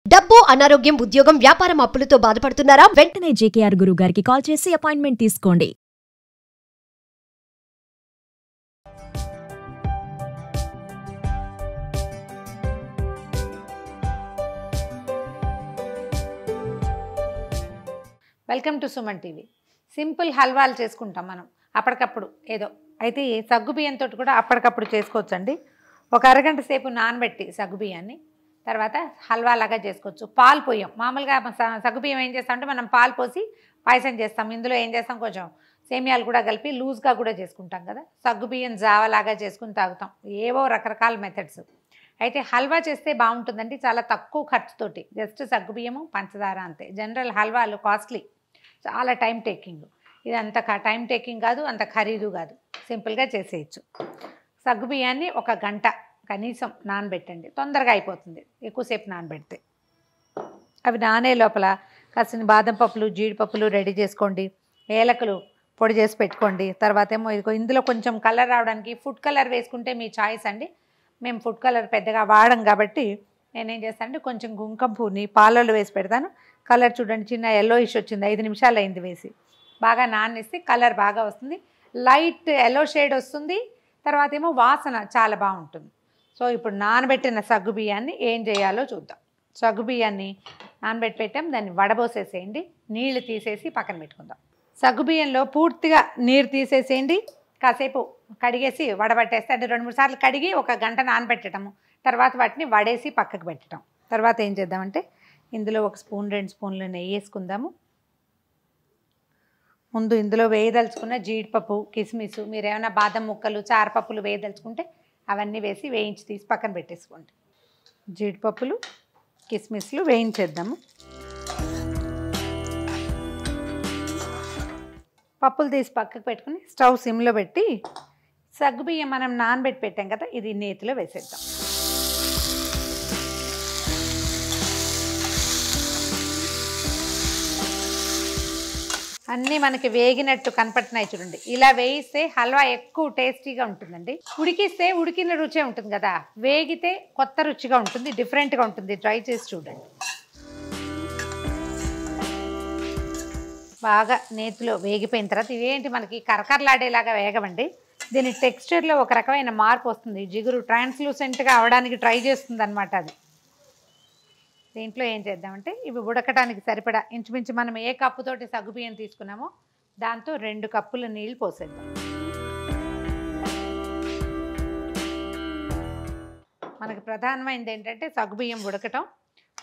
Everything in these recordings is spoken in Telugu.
డబ్బు, అనారోగ్యం, ఉద్యోగం, వ్యాపారం అప్పులతో బాధపడుతున్నారా? వెంటనే జేకేఆర్ గురువు గారికి కాల్ చేసి అపాయింట్మెంట్ తీసుకోండి. Welcome to Suman TV. Simple హల్వాలు చేసుకుంటాం మనం అప్పటికప్పుడు ఏదో. అయితే సగ్గుబియ్యంతో కూడా అప్పటికప్పుడు చేసుకోవచ్చండి. ఒక అరగంట సేపు నానబెట్టి సగ్గుబియ్యాన్ని తర్వాత హల్వా లాగా చేసుకోవచ్చు. పాలు పోయాం. మామూలుగా సగ్గుబియ్యం ఏం చేస్తామంటే మనం పాలు పోసి పాయసం చేస్తాం. ఇందులో ఏం చేస్తాం, కొంచెం సేమియాలు కూడా కలిపి లూజ్గా కూడా చేసుకుంటాం కదా. సగ్గుబియ్యం జావలాగా చేసుకుని తాగుతాం. ఏవో రకరకాల మెథడ్స్. అయితే హల్వా చేస్తే బాగుంటుందండి, చాలా తక్కువ ఖర్చుతోటి. జస్ట్ సగ్గుబియ్యము, పంచదార అంతే. జనరల్ హల్వాలు కాస్ట్లీ, చాలా టైం టేకింగ్. ఇది అంత టైం టేకింగ్ కాదు, అంత ఖరీదు కాదు, సింపుల్గా చేసేయచ్చు. సగ్గుబియ్యాన్ని ఒక గంట కనీసం నానబెట్టండి, తొందరగా అయిపోతుంది ఎక్కువసేపు నానబెడితే. అవి నానే లోపల కాసిన బాదం పప్పులు, జీడిపప్పులు రెడీ చేసుకోండి. ఏలకులు పొడి చేసి పెట్టుకోండి. తర్వాత ఏమో ఇందులో కొంచెం కలర్ రావడానికి ఫుడ్ కలర్ వేసుకుంటే మీ చాయిస్ అండి. మేము ఫుడ్ కలర్ పెద్దగా వాడం కాబట్టి నేనేం చేస్తానంటే కొంచెం కుంకుమ పువ్వుని పాలలో వేసి పెడతాను. కలర్ చూడండి, చిన్న ఎల్లోయిష్ వచ్చింది. 5 నిమిషాలు అయింది వేసి. బాగా నానేస్తే కలర్ బాగా వస్తుంది, లైట్ ఎల్లో షేడ్ వస్తుంది. తర్వాత ఏమో వాసన చాలా బాగుంటుంది. సో ఇప్పుడు నానబెట్టిన సగ్గుబియ్యాన్ని ఏం చేయాలో చూద్దాం. సగ్గుబియ్యాన్ని పెట్టాం, దాన్ని వడబోసేసేయండి. నీళ్లు తీసేసి పక్కన పెట్టుకుందాం. సగ్గుబియ్యంలో పూర్తిగా నీరు తీసేసేయండి. కాసేపు కడిగేసి వడబట్టేస్తే, అంటే 2-3 సార్లు కడిగి ఒక గంట నానబెట్టడము. తర్వాత వాటిని వడేసి పక్కకు పెట్టడం. తర్వాత ఏం చేద్దామంటే ఇందులో 1 స్పూన్ 2 స్పూన్లు నెయ్యి వేసుకుందాము. ముందు ఇందులో వేయదలుచుకున్న జీడిపప్పు, కిస్మిస్, మీరు ఏమైనా బాదం ముక్కలు, చారపప్పులు వేయదలుచుకుంటే అవన్నీ వేసి వేయించి తీసి పక్కన పెట్టేసుకోండి. జీడిపప్పులు, కిస్మిస్లు వేయించేద్దాము. పప్పులు తీసి పక్కకు పెట్టుకుని స్టవ్ సిమ్లో పెట్టి సగ్గుబియ్యం మనం నానబెట్టి పెట్టాం కదా, ఇది నేతిలో వేసేద్దాం. అన్నీ మనకి వేగినట్టు కనపడుతున్నాయి చూడండి. ఇలా వేయిస్తే హల్వా ఎక్కువ టేస్టీగా ఉంటుందండి. ఉడికిస్తే ఉడికిన రుచే ఉంటుంది కదా, వేగితే కొత్త రుచిగా ఉంటుంది, డిఫరెంట్గా ఉంటుంది. ట్రై చేసి చూడండి. బాగా నేతిలో వేగిపోయిన తర్వాత ఇవేంటి మనకి కరకరలాడేలాగా వేగవండి. దీని టెక్స్చర్లో ఒక రకమైన మార్పు వస్తుంది. జిగురు ట్రాన్స్లూసెంట్గా అవడానికి ట్రై చేస్తుంది అనమాట అది. దీంట్లో ఏం చేద్దామంటే ఇవి ఉడకటానికి సరిపడా ఇంచుమించు మనం ఏ కప్పుతోటి సగ్గుబియ్యం తీసుకున్నామో దాంతో 2 కప్పుల నీళ్ళు పోసేద్దాం. మనకు ప్రధానమైనది ఏంటంటే సగ్గుబియ్యం ఉడకటం.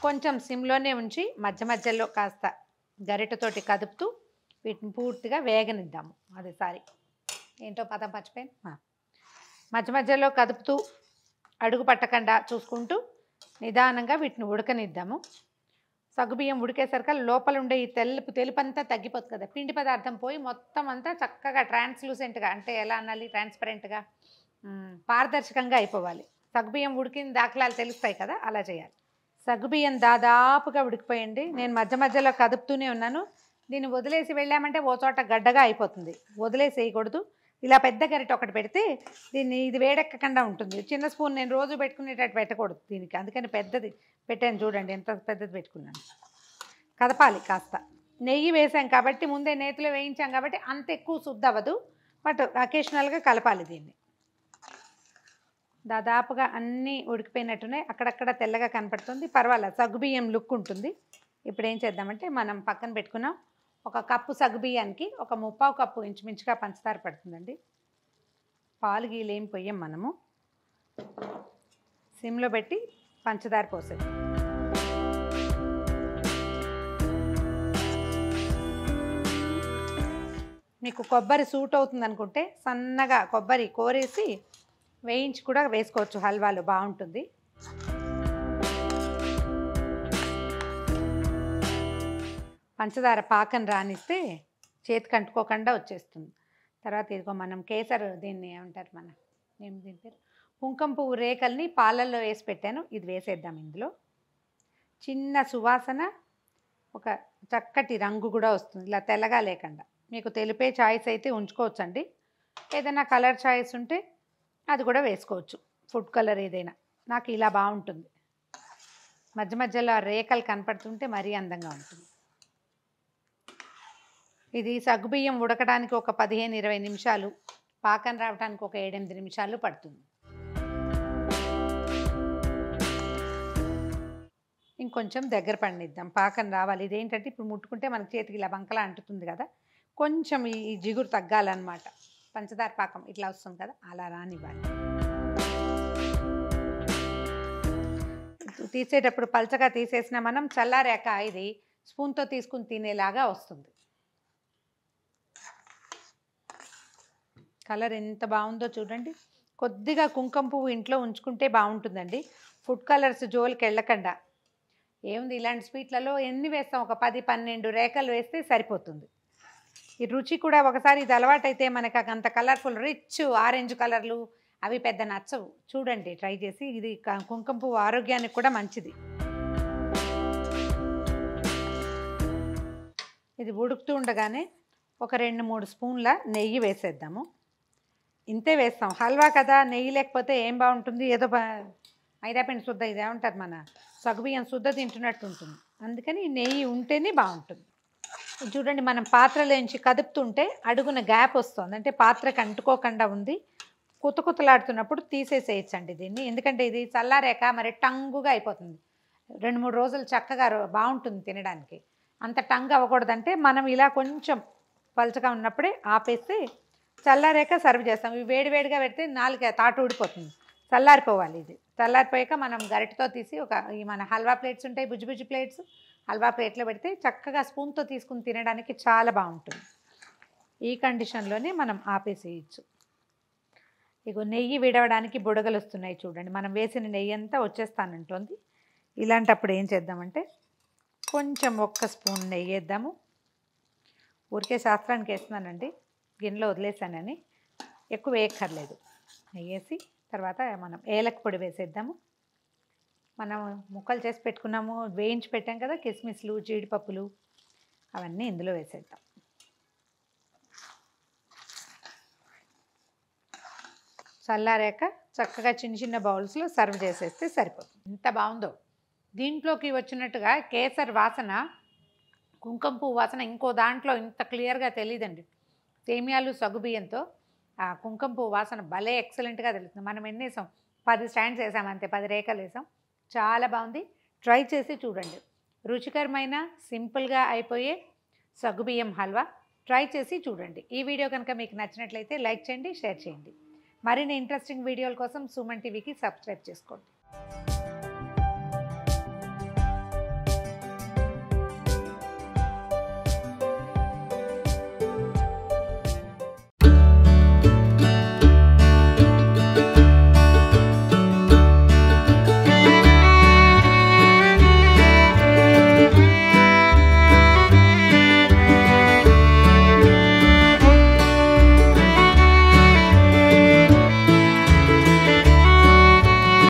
కొంచెం సిమ్లోనే ఉంచి మధ్య మధ్యలో కాస్త గరిటెతోటి కదుపుతూ వీటిని పూర్తిగా వేగనిద్దాము. అది ఏంటో పదం మర్చిపోయాను. మధ్య మధ్యలో కదుపుతూ అడుగు పట్టకుండా చూసుకుంటూ నిదానంగా వీటిని ఉడకనిద్దాము. సగ్గుబియ్యం ఉడికేసరికి లోపల ఉండే ఈ తెలుపంతా తగ్గిపోతుంది కదా, పిండి పదార్థం పోయి మొత్తం అంతా చక్కగా ట్రాన్స్లూసెంట్గా, అంటే ఎలా అనాలి, ట్రాన్స్పరెంట్గా, పారదర్శకంగా అయిపోవాలి. సగ్గుబియ్యం ఉడికిన దాఖలాలు తెలుస్తాయి కదా, అలా చేయాలి. సగ్గుబియ్యం దాదాపుగా ఉడికిపోయండి. నేను మధ్య మధ్యలో కదుపుతూనే ఉన్నాను. దీన్ని వదిలేసి వెళ్ళామంటే ఓ చోట గడ్డగా అయిపోతుంది. వదిలేసేయకూడదు. ఇలా పెద్ద గరిటె ఒకటి పెడితే ఇది వేడెక్కకుండా ఉంటుంది. చిన్న స్పూన్ నేను రోజు పెట్టుకునేటట్టు పెట్టకూడదు దీనికి, అందుకని పెద్దది పెట్టాను. చూడండి ఎంత పెద్దది పెట్టుకున్నాను. కదపాలి కాస్త. నెయ్యి వేసాం కాబట్టి, ముందే నేతిలో వేయించాం కాబట్టి అంత ఎక్కువ శుద్ధ అవ్వదు, బట్ అకేషనల్గా కలపాలి దీన్ని. దాదాపుగా అన్నీ ఉడికిపోయినట్టునే, అక్కడక్కడ తెల్లగా కనపడుతుంది, పర్వాలేదు, సగ్గుబియ్యం లుక్ ఉంటుంది. ఇప్పుడు ఏం చేద్దామంటే మనం పక్కన పెట్టుకున్నాం 1 కప్పు సగ్గుబియ్యానికి 1 ముప్పావు కప్పు ఇంచుమించుగా పంచదార పడుతుందండి. పాలు గీలు ఏం పొయ్యం మనము. సిమ్లో పెట్టి పంచదార పోసేది. మీకు కొబ్బరి సూట్ అవుతుంది అనుకుంటే సన్నగా కొబ్బరి కోరేసి వేయించి కూడా వేసుకోవచ్చు, హల్వాలో బాగుంటుంది. పంచదార పాకం రానిస్తే చేతికి అంటుకోకుండా వచ్చేస్తుంది. తర్వాత ఇదిగో మనం కేసర్, దీన్ని ఏమంటారు దీని పేరు, కుంకుమ పువ్వు రేకల్ని పాలల్లో వేసి పెట్టాను. ఇది వేసేద్దాం ఇందులో. చిన్న సువాసన, ఒక చక్కటి రంగు కూడా వస్తుంది, ఇలా తెల్లగా లేకుండా. మీకు తెలిపే చాయిస్ అయితే ఉంచుకోవచ్చండి. ఏదైనా కలర్ చాయిస్ ఉంటే అది కూడా వేసుకోవచ్చు, ఫుడ్ కలర్ ఏదైనా. నాకు ఇలా బాగుంటుంది. మధ్య మధ్యలో రేఖలు కనపడుతుంటే మరీ అందంగా ఉంటుంది. ఇది సగ్గుబియ్యం ఉడకడానికి ఒక 15-20 నిమిషాలు, పాకం రావడానికి ఒక 7-8 నిమిషాలు పడుతుంది. ఇంకొంచెం దగ్గర పడినిద్దాం, పాకం రావాలి. ఇదేంటంటే ఇప్పుడు ముట్టుకుంటే మన చేతికి ఇలా బంకలా అంటుతుంది కదా, కొంచెం ఈ జిగురు తగ్గాలన్నమాట. పంచదార పాకం ఇట్లా వస్తుంది కదా, అలా రానివ్వాలి. తీసేటప్పుడు పల్చగా తీసేసిన మనం చల్లారాక ఇది స్పూన్తో తీసుకుని తినేలాగా వస్తుంది. కలర్ ఎంత బాగుందో చూడండి. కొద్దిగా కుంకుమ పువ్వు ఇంట్లో ఉంచుకుంటే బాగుంటుందండి. ఫుడ్ కలర్స్ జోలికి వెళ్ళకుండా. ఏముంది ఇలాంటి స్వీట్లలో ఎన్ని వేస్తాం, ఒక 10-12 రేఖలు వేస్తే సరిపోతుంది. ఈ రుచి కూడా ఒకసారి ఇది అలవాటైతే మనకు అంత కలర్ఫుల్ రిచ్ ఆరెంజ్ కలర్లు అవి పెద్ద నచ్చవు. చూడండి ట్రై చేసి. ఇది కుంకుమ పువ్వు ఆరోగ్యానికి కూడా మంచిది. ఇది ఉడుకుతూ ఉండగానే ఒక 2-3 స్పూన్ల నెయ్యి వేసేద్దాము. ఇంతే వేస్తాం, హల్వా కదా, నెయ్యి లేకపోతే ఏం బాగుంటుంది. ఏదో మైదాపిండి శుద్ధ ఇది ఏమంటారు, మన సగ్గుబియ్యం శుద్ధ తింటున్నట్టు ఉంటుంది. అందుకని నెయ్యి ఉంటేనే బాగుంటుంది. చూడండి మనం పాత్రలోంచి కదుపుతుంటే అడుగున గ్యాప్ వస్తుంది, అంటే పాత్రకు అంటుకోకుండా ఉంది. కుతకుతలాడుతున్నప్పుడు తీసేసేయచ్చండి దీన్ని. ఎందుకంటే ఇది చల్లారాక మరి టంగుగా అయిపోతుంది. 2-3 రోజులు చక్కగా బాగుంటుంది తినడానికి. అంత టంగ్ అవ్వకూడదంటే మనం ఇలా కొంచెం పలచగా ఉన్నప్పుడే ఆపేసి చల్లారాక సర్వ్ చేస్తాం. ఇవి వేడివేడిగా పెడితే నాలుగు తాటు ఊడిపోతుంది. చల్లారిపోవాలి. ఇది చల్లారిపోయాక మనం గరిటతో తీసి ఈ మన హల్వా ప్లేట్స్ ఉంటాయి, బుజ్జి ప్లేట్స్, హల్వా ప్లేట్లో పెడితే చక్కగా స్పూన్తో తీసుకుని తినడానికి చాలా బాగుంటుంది. ఈ కండిషన్లోనే మనం ఆపేసేయచ్చు. ఇగో నెయ్యి విడవడానికి బుడగలు వస్తున్నాయి చూడండి. మనం వేసిన నెయ్యి అంతా వచ్చేస్తానంటుంది. ఇలాంటప్పుడు ఏం చేద్దామంటే కొంచెం 1 స్పూన్ నెయ్యి వేద్దాము. ఊరికే శాస్త్రానికి వేస్తున్నానండి, గిన్నెలో వదిలేసానని. ఎక్కువ వేయక్కర్లేదు. నెయ్యి వేసి తర్వాత మనం ఏలక పొడి వేసేద్దాము. మనం ముక్కలు చేసి పెట్టుకున్నాము, వేయించి పెట్టాం కదా కిస్మిస్లు, జీడిపప్పులు, అవన్నీ ఇందులో వేసేద్దాం. చల్లారాక చక్కగా చిన్న బౌల్స్లో సర్వ్ చేసేస్తే సరిపోతుంది. ఎంత బాగుందో. దీంట్లోకి వచ్చినట్టుగా కేసర్ వాసన, కుంకుమ పువ్వు వాసన ఇంకో దాంట్లో ఇంత క్లియర్గా తెలియదండి. సేమియాలు సగ్గుబియ్యంతో ఆ కుంకుమ పువ్వు వాసన భలే ఎక్సలెంట్గా తెలుస్తుంది. మనం ఎన్ని వేసాం, 10 స్టాండ్స్ వేసాం అంతే, 10 రేఖలు వేసాం. చాలా బాగుంది. ట్రై చేసి చూడండి. రుచికరమైన సింపుల్గా అయిపోయే సగ్గుబియ్యం హల్వా ట్రై చేసి చూడండి. ఈ వీడియో కనుక మీకు నచ్చినట్లయితే లైక్ చేయండి, షేర్ చేయండి. మరిన్ని ఇంట్రెస్టింగ్ వీడియోల కోసం సుమన్ టీవీకి సబ్స్క్రైబ్ చేసుకోండి.